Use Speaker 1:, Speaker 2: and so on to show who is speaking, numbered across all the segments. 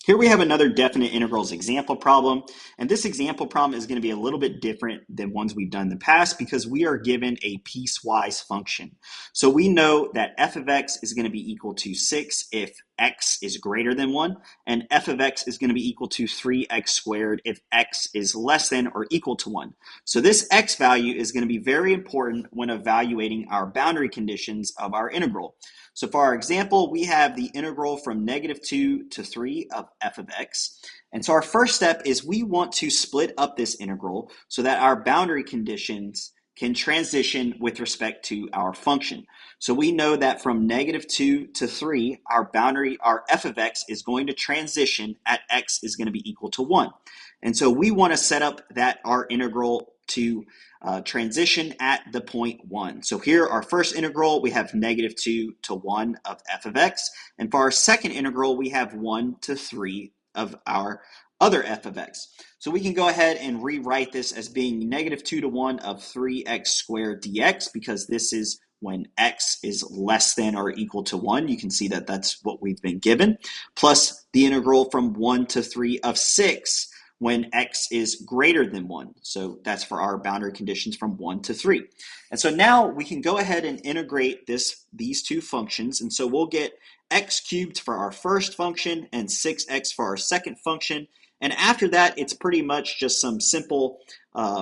Speaker 1: Here we have another definite integrals example problem, and this example problem is going to be a little bit different than ones we've done in the past because we are given a piecewise function. So we know that f of x is going to be equal to 6 if x is greater than 1, and f of x is going to be equal to 3x squared if x is less than or equal to 1. So this x value is going to be very important when evaluating our boundary conditions of our integral. So for our example, we have the integral from -2 to 3 of f of x. And so our first step is we want to split up this integral so that our boundary conditions can transition with respect to our function. So we know that from -2 to 3, our f of x is going to transition at x is going to be equal to 1. And so we want to set up that our integral to transition at the point 1. So here, our first integral, we have -2 to 1 of f of x. And for our second integral, we have 1 to 3 of our other f of x. So we can go ahead and rewrite this as being -2 to 1 of 3x squared dx, because this is when x is less than or equal to 1. You can see that that's what we've been given, plus the integral from 1 to 3 of 6 when x is greater than 1. So that's for our boundary conditions from 1 to 3. And so now we can go ahead and integrate these two functions. And so we'll get x cubed for our first function and 6x for our second function. And after that, it's pretty much just some simple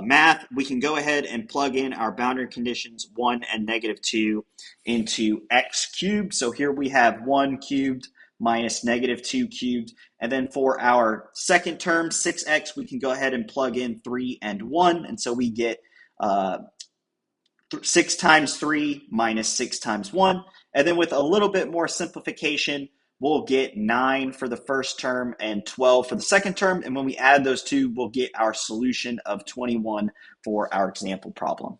Speaker 1: math. We can go ahead and plug in our boundary conditions 1 and -2 into x cubed. So here we have 1 cubed minus -2 cubed. And then for our second term, 6x, we can go ahead and plug in 3 and 1. And so we get 6 times 3 minus 6 times 1. And then with a little bit more simplification, we'll get 9 for the first term and 12 for the second term. And when we add those two, we'll get our solution of 21 for our example problem.